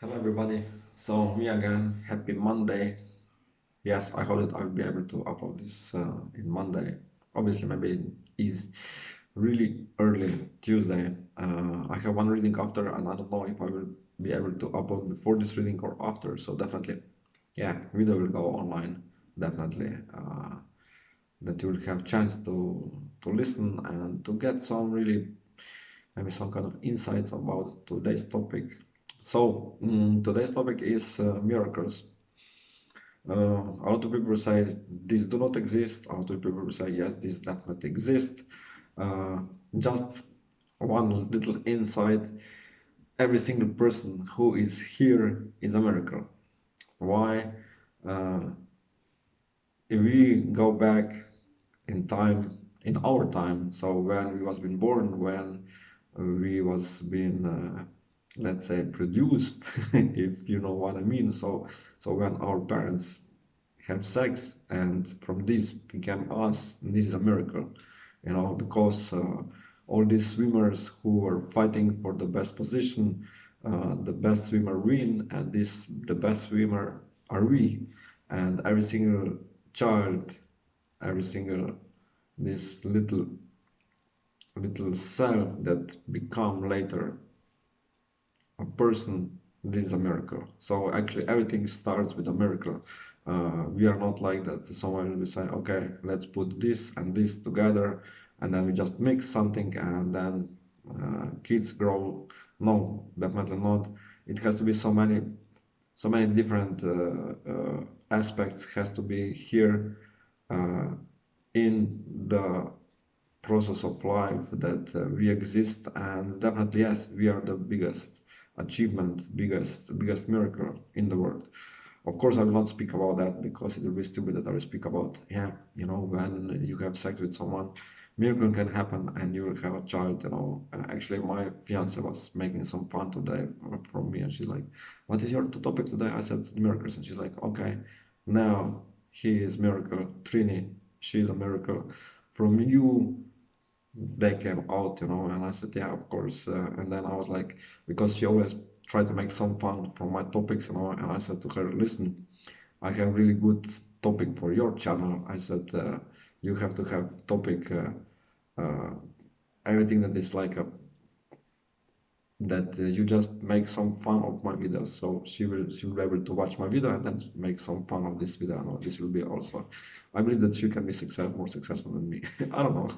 Hello everybody. So me again. Happy Monday. Yes, I hope that I'll be able to upload this in Monday. Obviously, maybe it is really early Tuesday. I have one reading after, and I don't know if I will be able to upload before this reading or after. So definitely, yeah, video will go online. Definitely, that you will have chance to listen and to get some really maybe some kind of insights about today's topic. So, today's topic is miracles. A lot of people say these do not exist. A lot of people say yes, these definitely exist. Uh, just one little insight: every single person who is here is a miracle. Why? Uh, if we go back in time, in our time, so when we was been born, when we was being let's say produced, if you know what I mean. So when our parents have sex and from this became us, this is a miracle, because all these swimmers who are fighting for the best position, the best swimmer win, and this the best swimmer are we. And every single child, every single this little cell that become later a person, this is a miracle. So actually everything starts with a miracle. We are not like that. Someone will say, okay, let's put this and this together, and then we just mix something, and then kids grow. No, definitely not. It has to be so many different aspects has to be here uh, in the process of life that we exist, and definitely yes, we are the biggest achievement, biggest miracle in the world. Of course, I will not speak about that because it will be stupid that I will speak about, yeah, when you have sex with someone, miracle can happen and you will have a child. Actually, my fiance was making some fun today from me, and she's like, what is your topic today? I said miracles, and she's like, okay, now he is miracle. Trini, she is a miracle. From you they came out, and I said, yeah, of course. And then I was like, because she always tried to make some fun from my topics, and I said to her, listen, I have really good topic for your channel. I said, you have to have topic, uh, everything that is like a that you just make some fun of my videos. So she will be able to watch my video and then make some fun of this video. No, this will be also. I believe that she can be more successful than me. I don't know.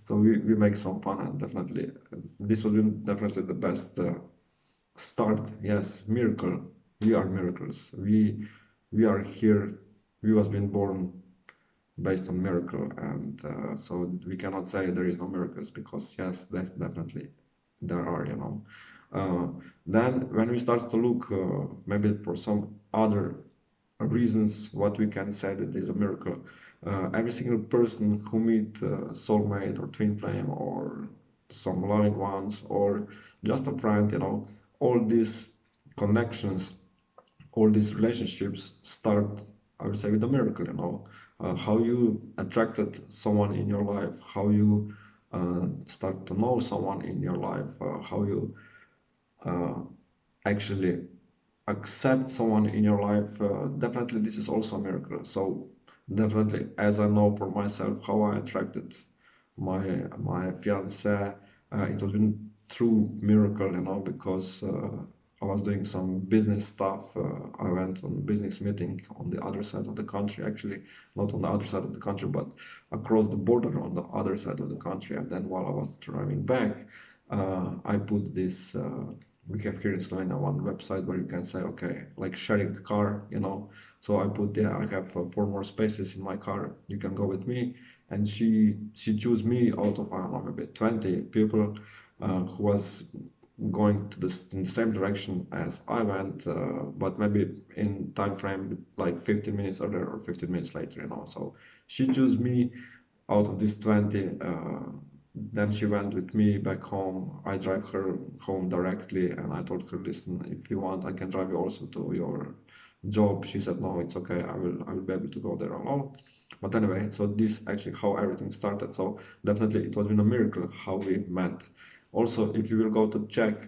So we make some fun, and definitely this will be definitely the best start. Yes, miracle. We are miracles. We are here. We was been born based on miracle, and so we cannot say there is no miracles, because yes, that's definitely there are. Then when we start to look maybe for some other reasons what we can say that is a miracle, every single person who meet soulmate or twin flame or some loving ones or just a friend, all these connections, all these relationships start, I would say, with a miracle. How you attracted someone in your life, how you start to know someone in your life, how you uh, actually accept someone in your life. Definitely this is also a miracle. So definitely, as I know for myself how I attracted my fiance, it was been true miracle, because I was doing some business stuff. I went on a business meeting on the other side of the country, actually not on the other side of the country, but across the border on the other side of the country. And then while I was driving back, I put this. We have here in Slovenia one website where you can say, okay, like sharing car, So I put, yeah, I have four more spaces in my car. You can go with me, and she chose me out of, I don't know, maybe 20 people who was going to in the same direction as I went, but maybe in time frame like 15 minutes earlier or 15 minutes later. So she chose me out of these 20. Then she went with me back home. I drive her home directly, and I told her, listen, if you want, I can drive you also to your job. She said, no, it's okay. I will be able to go there alone. But anyway, so this actually how everything started. So definitely it was been a miracle how we met. Also, if you will go to check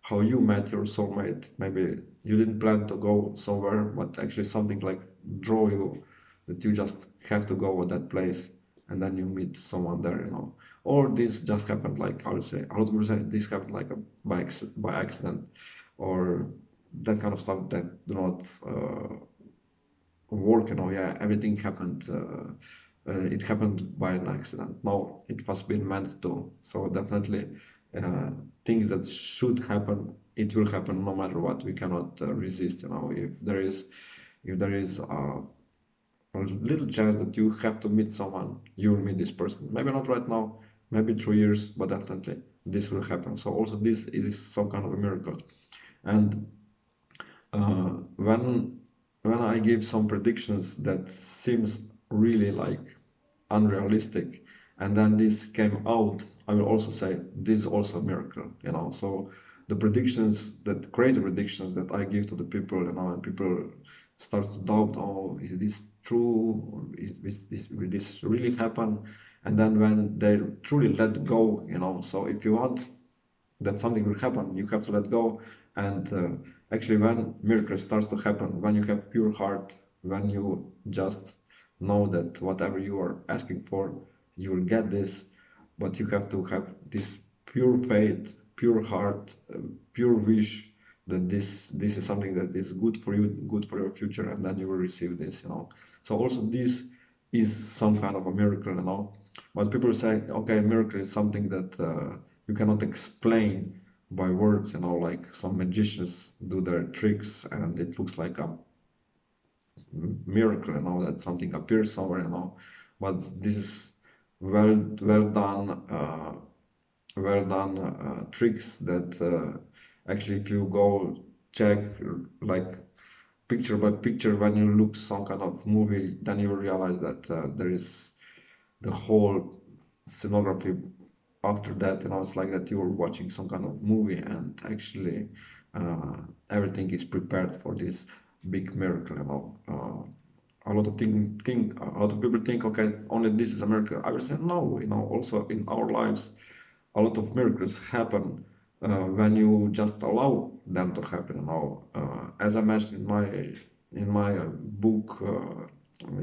how you met your soulmate. Maybe you didn't plan to go somewhere, but actually something like draw you that you just have to go at that place, and then you meet someone there, you know. Or this just happened, like I would say, a lot of people say this happened like a by accident, or that kind of stuff that do not work, you know. Yeah, everything happened. It happened by an accident. No, it was been meant to. So definitely, uh, things that should happen, it will happen no matter what. We cannot resist. You know, if there is a little chance that you have to meet someone, you will meet this person. Maybe not right now, maybe 3 years, but definitely this will happen. So also this is some kind of a miracle. And uh, when I give some predictions that seems really like unrealistic, and then this came out, I will also say this is also a miracle, you know. So the predictions, that crazy predictions that I give to the people, you know, and people starts to doubt, oh, is this true? Or will this really happen? And then when they truly let go, you know, so if you want that something will happen, you have to let go. And actually, when miracle starts to happen, when you have pure heart, when you just know that whatever you are asking for, you will get this, but you have to have this pure faith, pure heart, pure wish that this is something that is good for you, good for your future, and then you will receive this, you know. So also this is some kind of a miracle, you know. But people say, okay, miracle is something that you cannot explain by words, you know, like some magicians do their tricks and it looks like a miracle, you know, that something appears somewhere, you know. But this is well done, tricks that actually, if you go check like picture by picture, when you look some kind of movie, then you realize that there is the whole scenography after that, you know. It's like that you're watching some kind of movie, and actually uh, everything is prepared for this big miracle, you know. A lot of people think, okay, only this is a miracle. I would say no, you know. Also in our lives, a lot of miracles happen when you just allow them to happen, you know. As I mentioned in my book,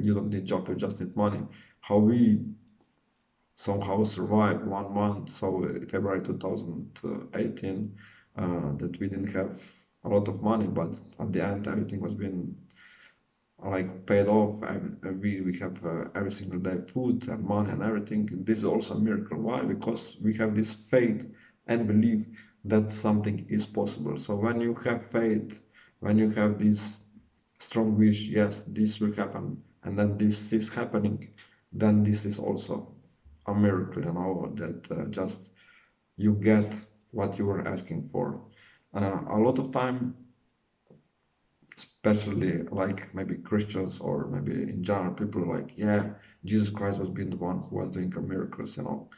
You Don't Need Job, You Just Need Money, how we somehow survived 1 month, so February 2018, that we didn't have a lot of money, but at the end everything was being like paid off, and we have every single day food and money and everything. This is also a miracle. Why? Because we have this faith and belief that something is possible. So when you have faith, when you have this strong wish, yes, this will happen, and then this is happening, then this is also a miracle, you know, that just you get what you were asking for. A lot of time, especially like maybe Christians or maybe in general, people are like, yeah, Jesus Christ was being the one who was doing miracles, you know.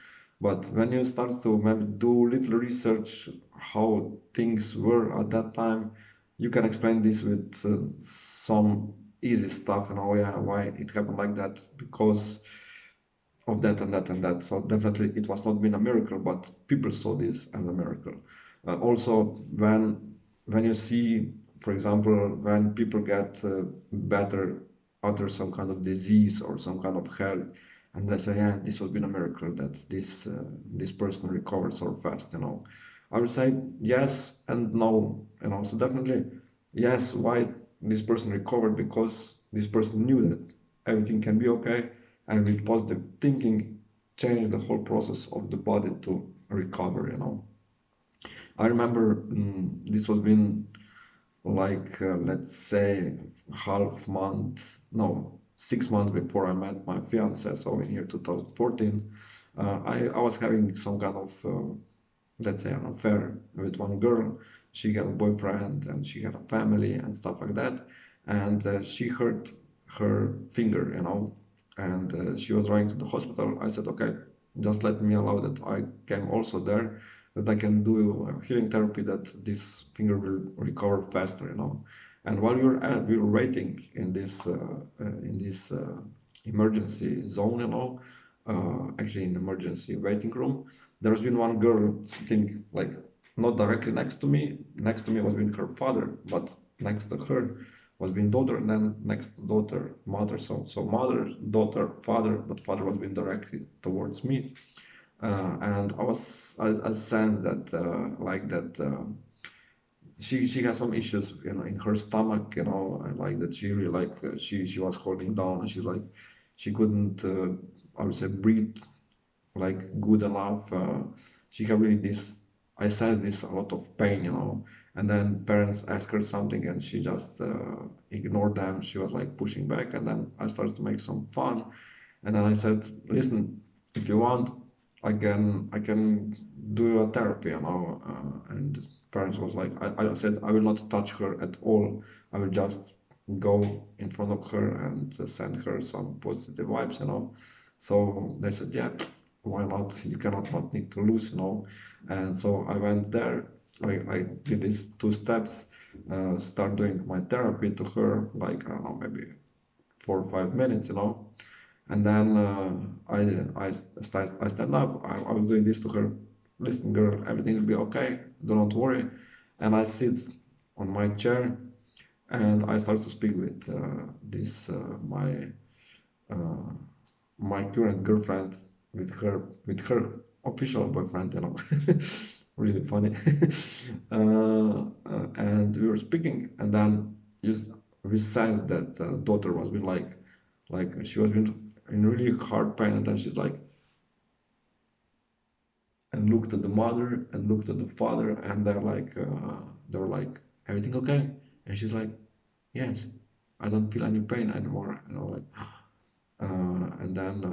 But when you start to maybe do little research how things were at that time, you can explain this with some easy stuff, you know. Yeah, why it happened like that, because of that and that and that. So definitely it was not been a miracle, but people saw this as a miracle. Also, when you see, for example, when people get better after some kind of disease or some kind of health, and they say, yeah, this has been a miracle that this person recovered so fast, you know. I would say yes and no, you know. So definitely yes, why this person recovered, because this person knew that everything can be okay, and with positive thinking change the whole process of the body to recover, you know. I remember this was been like let's say half month, no, 6 months before I met my fiance, so in year 2014. I was having some kind of let's say an affair with one girl. She had a boyfriend and she had a family and stuff like that, and she hurt her finger, you know, and she was running to the hospital. I said, okay, just let me allow that I came also there, that I can do healing therapy, that this finger will recover faster, you know. And while we were waiting in this emergency zone, you know, actually in emergency waiting room, there's been one girl sitting like not directly next to me. Next to me was being her father, but next to her was being daughter, and then next to daughter, mother. So mother, daughter, father, but father was being directly towards me. And I sensed that like that she has some issues, in her stomach, and like that she really like she was holding down, and she's like she couldn't I would say breathe like good enough. She had really this. I sensed this a lot of pain. And then parents asked her something, and she just ignored them. She was like pushing back, and then I started to make some fun, and then I said, "Listen, if you want, I can do a therapy. And parents was like, I said I will not touch her at all. I will just go in front of her and send her some positive vibes. So they said, yeah, why not? You cannot not need to lose. And so I went there. I did these two steps, start doing my therapy to her, like, I don't know, maybe 4 or 5 minutes. And then I stand up. I was doing this to her. Listen, girl, everything will be okay. Do not worry. And I sit on my chair, and I start to speak with this uh, my current girlfriend, with her official boyfriend. Really funny. And we were speaking, and then we sensed that daughter was been like she was in really hard pain, and then she's like, and looked at the mother and looked at the father, and they're like, everything okay? And she's like, yes, I don't feel any pain anymore. Like, and then,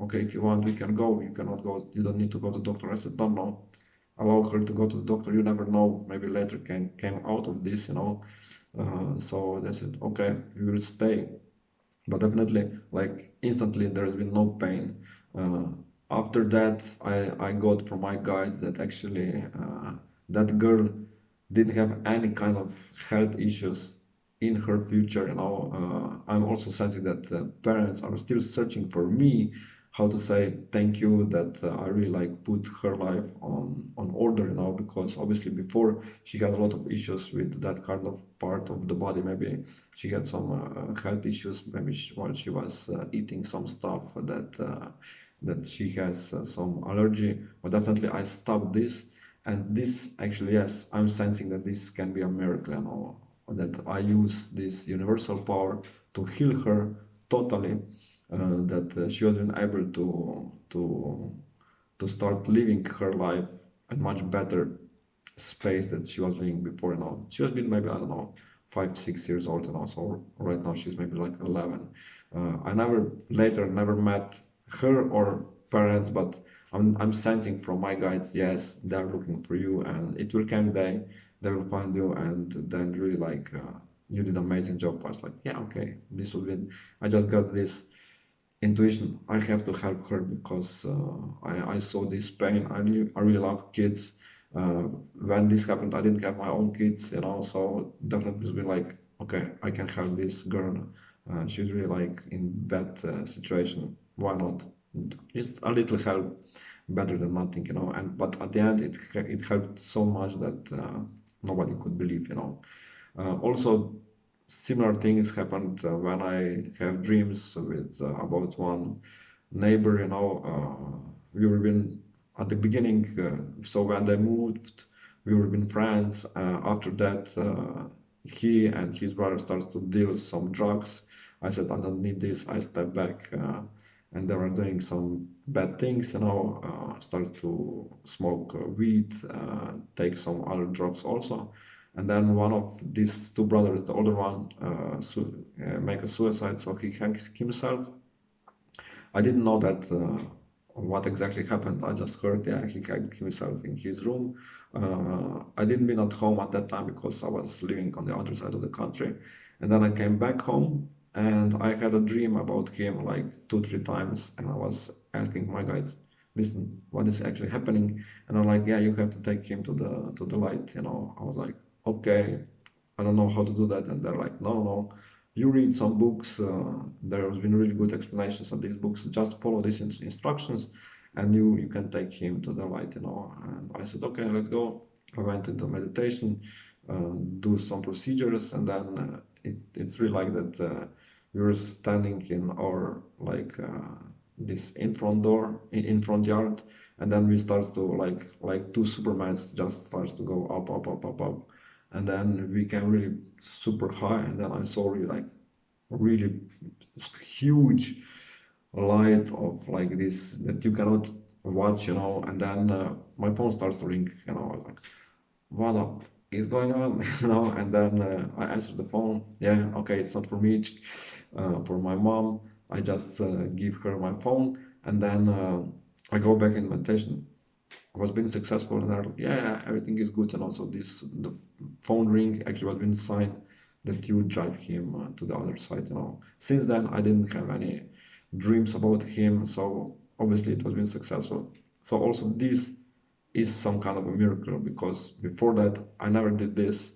okay, if you want, we can go. You cannot go. You don't need to go to the doctor. I said, no, no. Allow her to go to the doctor. You never know. Maybe later can came out of this. So they said, okay, we will stay. But definitely, like instantly, there's been no pain. Uh, After that, I got from my guys that actually that girl didn't have any kind of health issues in her future. I'm also sensing that parents are still searching for me, how to say thank you, that I really like put her life on order. Because obviously before she had a lot of issues with that kind of part of the body. Maybe she had some health issues, maybe while she was eating some stuff that she has some allergy. But definitely I stopped this. And this actually, yes, I'm sensing that this can be a miracle. That I use this universal power to heal her totally. That she was been able to start living her life in much better space that she was living before. She was been maybe, I don't know, 5 6 years old. So right now she's maybe like 11. I never met her or parents, but I'm sensing from my guides, yes, they're looking for you, and it will come day they will find you, and then really like you did amazing job. I was like, yeah, okay, this will be. I just got this intuition. I have to help her because I saw this pain. I really love kids. When this happened, I didn't have my own kids. So definitely it's been like, okay, I can help this girl. She's really like in bad situation. Why not? Just a little help, better than nothing. And but at the end, it helped so much that nobody could believe. Also, similar things happened when I have dreams with about one neighbor. We were been at the beginning, so when they moved, we were been friends. After that, he and his brother starts to deal some drugs. I said, I don't need this. I step back, and they were doing some bad things. Start to smoke weed, take some other drugs also. And then one of these two brothers, the older one, make a suicide, so he hangs himself. I didn't know that what exactly happened. I just heard, yeah, he hanged himself in his room. I didn't been at home at that time because I was living on the other side of the country. And then I came back home, and I had a dream about him like 2 3 times, and I was asking my guides, listen, what is actually happening? And I'm like, yeah, you have to take him to the light. I was like, okay, I don't know how to do that. And they're like, no, no, you read some books. There has been really good explanations of these books. Just follow these instructions, and you can take him to the light. And I said, okay, let's go. I went into meditation, do some procedures, and then it's really like that. We were standing in our this in front door, in front yard, and then we starts to like two Supermans just starts to go up, up, up, up, up, and then we came really super high, and then I saw really huge light of like this that you cannot watch, and then my phone starts to ring, I was like, what up is going on, and then I answered the phone. Yeah, okay, it's not for me, for my mom. I just give her my phone, and then I go back in meditation. I was being successful, and they're like, yeah, everything is good, and also the phone ring actually was being signed that you drive him to the other side. Since then I didn't have any dreams about him, so obviously it was being successful. So also this is some kind of a miracle, because before that I never did this.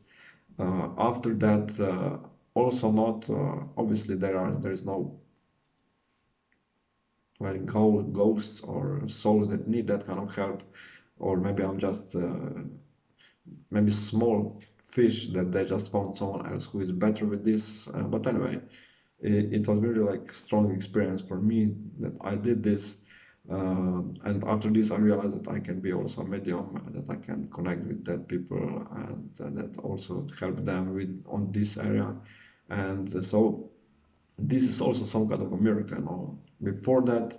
After that, also not. Obviously, there is no like ghosts or souls that need that kind of help, or maybe I'm just maybe small fish that they just found someone else who is better with this. But anyway, it was really like strong experience for me that I did this. And after this, I realized that I can be also a medium, that I can connect with dead people, and that also help them with on this area. And so this is also some kind of a miracle. Before that,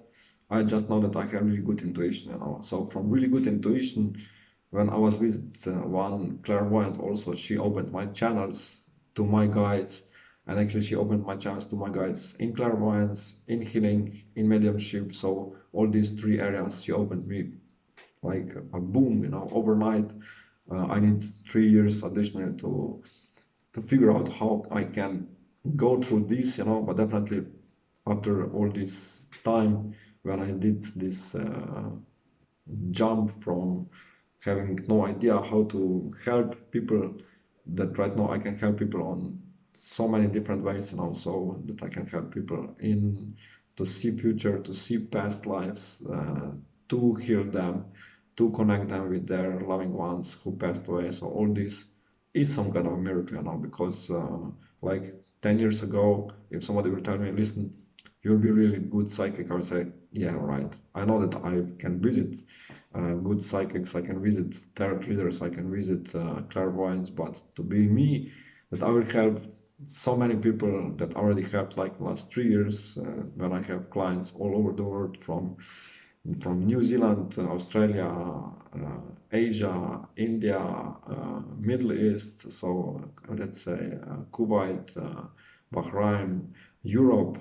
I just know that I have really good intuition. So from really good intuition, when I was with one clairvoyant, also she opened my channels to my guides, and actually she opened my channels to my guides in clairvoyance, in healing, in mediumship. So all these three areas she opened me like a boom. Overnight. I need 3 years additionally to figure out how I can go through this. But definitely after all this time, when I did this jump from having no idea how to help people, that right now I can help people on so many different ways. So that I can help people in to see future, to see past lives, to heal them, to connect them with their loving ones who passed away. So all this is some kind of a miracle, because like 10 years ago, if somebody will tell me, listen, you'll be really good psychic, I would say, yeah, right. I know that I can visit good psychics, I can visit tarot readers, I can visit clairvoyants, but to be me, that I will help so many people that already helped like last 3 years, when I have clients all over the world, from New Zealand, Australia, Asia, India, Middle East, so let's say Kuwait, Bahrain, Europe,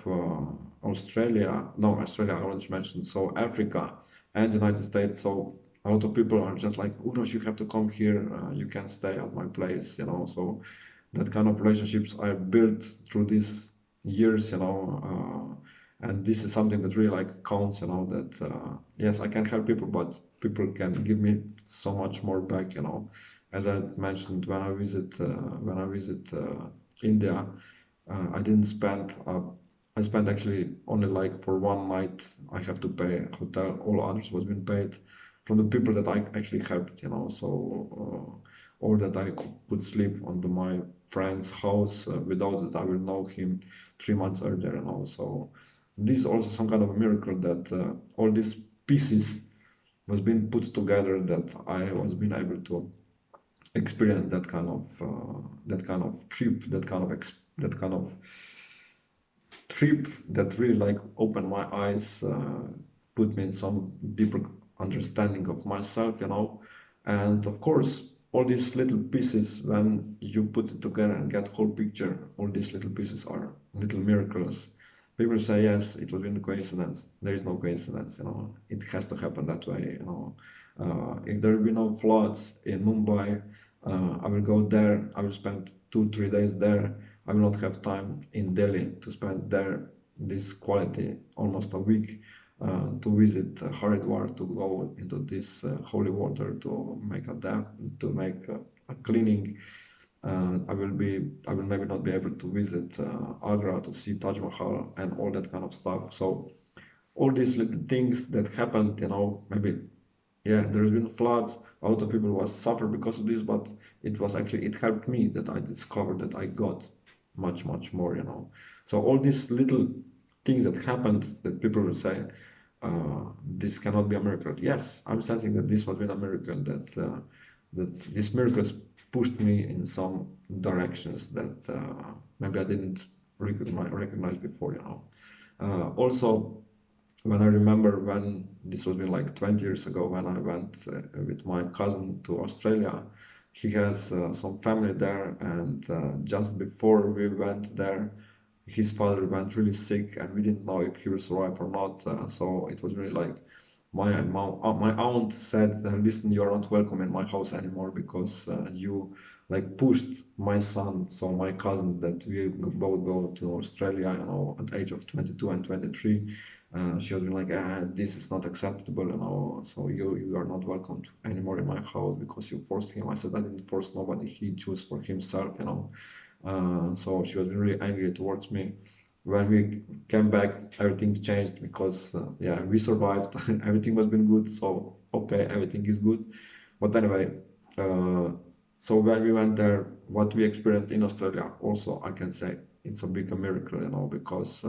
Australia, no, Australia I already mentioned, so Africa and United States. So a lot of people are just like, Uros, you have to come here, you can stay at my place. So that kind of relationships I built through these years. And this is something that really like counts. That yes, I can help people, but people can give me so much more back. As I mentioned, when I visit India, I didn't spend I spent actually only like for one night. I have to pay hotel. All others was being paid from the people that I actually helped. So or that I could sleep on my friend's house without that I will know him 3 months earlier. So this is also some kind of a miracle that all these pieces was being put together, that I was being able to experience that kind of trip, that kind of trip that really like opened my eyes, put me in some deeper understanding of myself. And of course, all these little pieces, when you put it together and get whole picture, all these little pieces are little miracles. People say yes, it was in coincidence. There is no coincidence. It has to happen that way. If there will be no floods in Mumbai, I will go there. I will spend 2 3 days there. I will not have time in Delhi to spend there this quality almost a week, to visit Haridwar, to go into this holy water, to make a dam, to make a cleaning. I will maybe not be able to visit Agra to see Taj Mahal and all that kind of stuff. So all these little things that happened, maybe Yeah, there's been floods. A lot of people was suffer because of this, but it was actually it helped me that I discovered that I got much more, you know. So all these little things that happened that people will say, this cannot be a miracle. Yes, I'm sensing that this was been a miracle. That these miracles pushed me in some directions that maybe I didn't recognize before, you know. Also, when I remember when this was been like 20 years ago when I went with my cousin to Australia. He has some family there, and just before we went there, his father went really sick, and we didn't know if he will survive or not. So it was really like my aunt said, "Listen, you are not welcome in my house anymore because you like pushed my son, so my cousin, that we both go to Australia, you know, at the age of 22 and 23." She was like, "This is not acceptable, you know. So you are not welcome anymore in my house because you forced him." I said, "I didn't force nobody. He chose for himself, you know." So she was really angry towards me. When we came back, everything changed because yeah, we survived. Everything was been good. So okay, everything is good. But anyway, uh, so when we went there, what we experienced in Australia, also I can say it's a big miracle, you know, because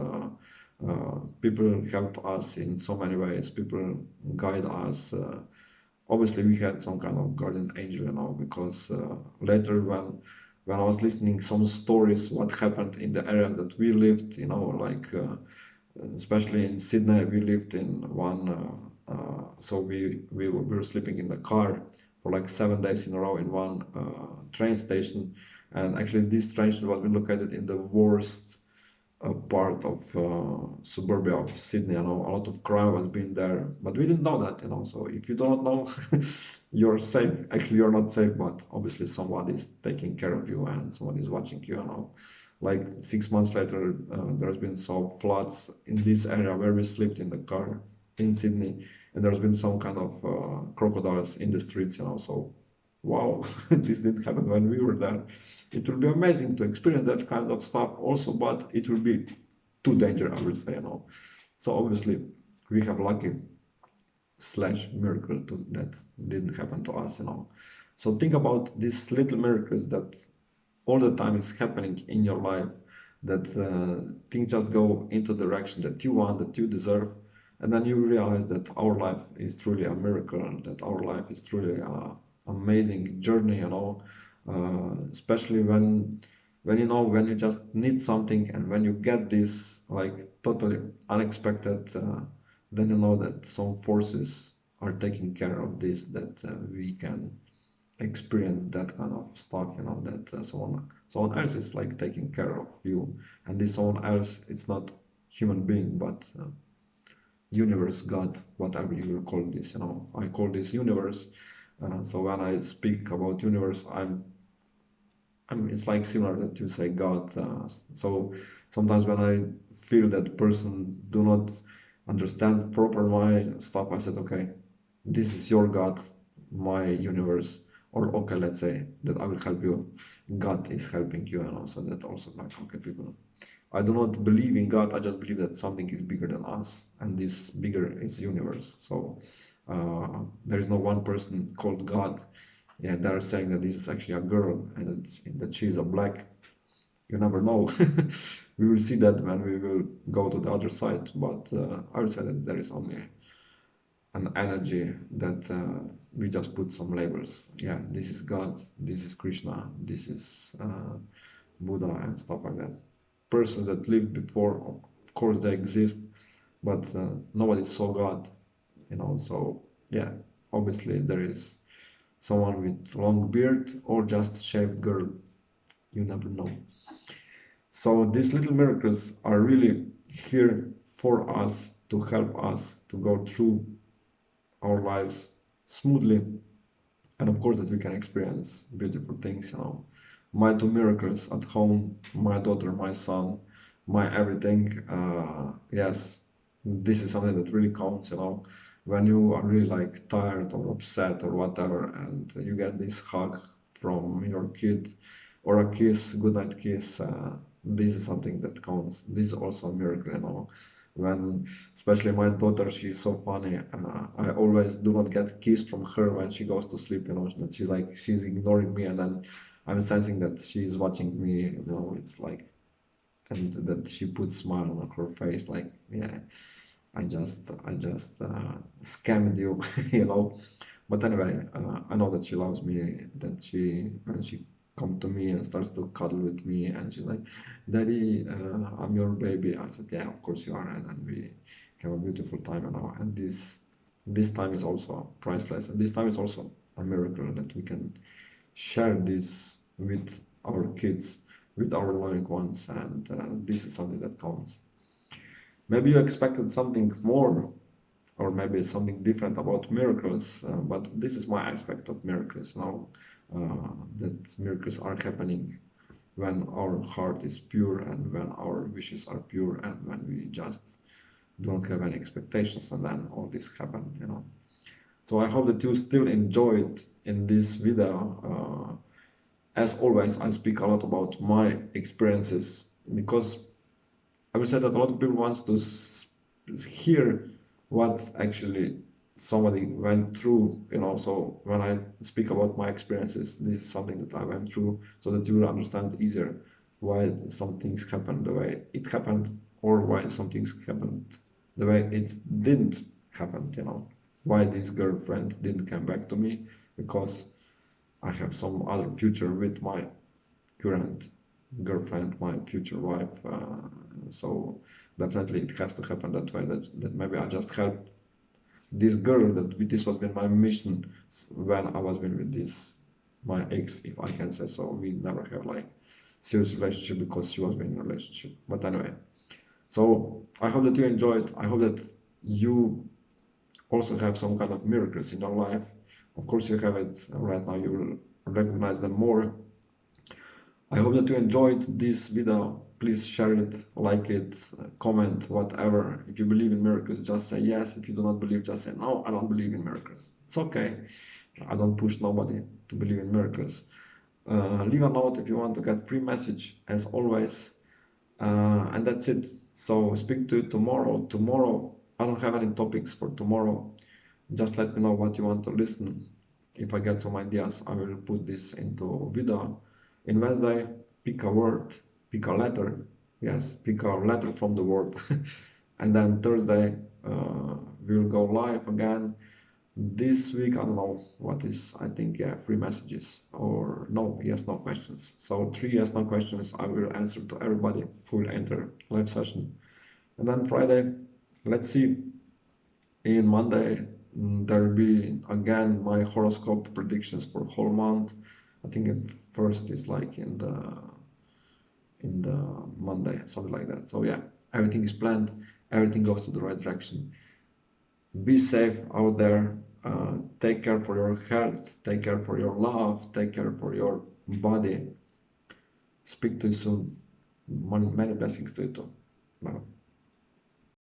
people helped us in so many ways. People guide us. Obviously, we had some kind of guardian angel, you know, because later when I was listening some stories, what happened in the areas that we lived, you know, like especially in Sydney, we lived in one. So we were sleeping in the car for like 7 days in a row in one train station, and actually this train station was located in the worst a part of suburbia of Sydney. You know, a lot of crime has been there, but we didn't know that. You know, so if you don't know, you're safe. Actually, you're not safe, but obviously someone is taking care of you and someone is watching you. You know, like 6 months later, there's been some floods in this area where we slept in the car in Sydney, and there's been some kind of crocodiles in the streets. You know, so wow, this didn't happen when we were there. It will be amazing to experience that kind of stuff also, but it will be too dangerous, I would say, you know. So obviously, we have lucky slash miracle that didn't happen to us, you know. So think about these little miracles that all the time is happening in your life, that things just go into the direction that you want, that you deserve, and then you realize that our life is truly a miracle, that our life is truly a amazing journey, you know. Especially when you know when you just need something and when you get this like totally unexpected, then you know that some forces are taking care of this, that we can experience that kind of stuff, you know, that someone else is like taking care of you, and this someone else, it's not human being, but universe, God, whatever you will call this, you know. I call this universe. So when I speak about universe, I mean, it's like similar that you say God. So sometimes when I feel that person do not understand proper my stuff, I said, okay, this is your God, my universe, or okay, let's say that I will help you. God is helping you, and also that also like okay, people. I do not believe in God. I just believe that something is bigger than us, and this bigger is universe. So there is no one person called God. Yeah, they're saying that this is actually a girl and that she is a black. You never know. We will see that when we will go to the other side. But I would say that there is only an energy that we just put some labels. Yeah, this is God, this is Krishna, this is Buddha, and stuff like that. Persons that lived before, of course, they exist, but nobody saw God, you know. So yeah, obviously there is someone with long beard or just shaved girl. You never know. So these little miracles are really here for us to help us to go through our lives smoothly, and of course that we can experience beautiful things, you know. My two miracles at home, my daughter, my son, my everything. Yes, this is something that really counts, you know. When you are really like tired or upset or whatever, and you get this hug from your kid or a kiss, goodnight kiss, this is something that counts. This is also a miracle, you know. When, especially my daughter, she's so funny. I always do not get kiss from her when she goes to sleep. That she's like she's ignoring me, and then I'm sensing that she's watching me. It's like, and that she puts smile on her face, like, yeah, I just scammed you, But anyway, I know that she loves me. That when she come to me and starts to cuddle with me, and she's like, "Daddy, I'm your baby." I said, "Yeah, of course you are," and then we have a beautiful time, And this time is also priceless, and this time is also a miracle that we can share this with our kids, with our loving ones, and this is something that counts. Maybe you expected something more, or maybe something different about miracles, but this is my aspect of miracles now, that miracles are happening when our heart is pure and when our wishes are pure and when we just don't have any expectations, and then all this happen. So I hope that you still enjoyed in this video. As always, I speak a lot about my experiences because I would say that a lot of people want to hear what actually somebody went through. So when I speak about my experiences, this is something that I went through, so that you will understand easier why some things happened the way it happened, or why some things happened the way it didn't happen. Why this girlfriend didn't come back to me, because I have some other future with my current girlfriend, my future wife. So definitely it has to happen that way. That maybe I just help this girl. This was been my mission when I was been with this my ex, if I can say so. We never have like serious relationship because she was been in a relationship. But anyway, so I hope that you enjoyed. I hope that you also have some kind of miracles in your life. Of course, you have it right now. You will recognize them more. I hope that you enjoyed this video. Please share it, like it, comment, whatever. If you believe in miracles, just say yes. If you do not believe, just say no, I don't believe in miracles. It's okay. I don't push nobody to believe in miracles. Leave a note if you want to get free message, as always. And that's it. So speak to you tomorrow. Tomorrow, I don't have any topics for tomorrow. Just let me know what you want to listen. If I get some ideas, I will put this into video. In Wednesday, pick a word, pick a letter. Yes, pick a letter from the word. And then Thursday, we'll go live again. This week, I don't know what is, I think, yeah, free messages or no, yes, no questions. So 3 yes, no questions. I will answer to everybody who will enter live session. And then Friday, let's see. In Monday, there will be again my horoscope predictions for whole month. I think at first is like in the Monday, something like that. So yeah, everything is planned. Everything goes to the right direction. Be safe out there. Take care for your health. Take care for your love. Take care for your body. Speak to you soon. Many blessings to you too. Bye.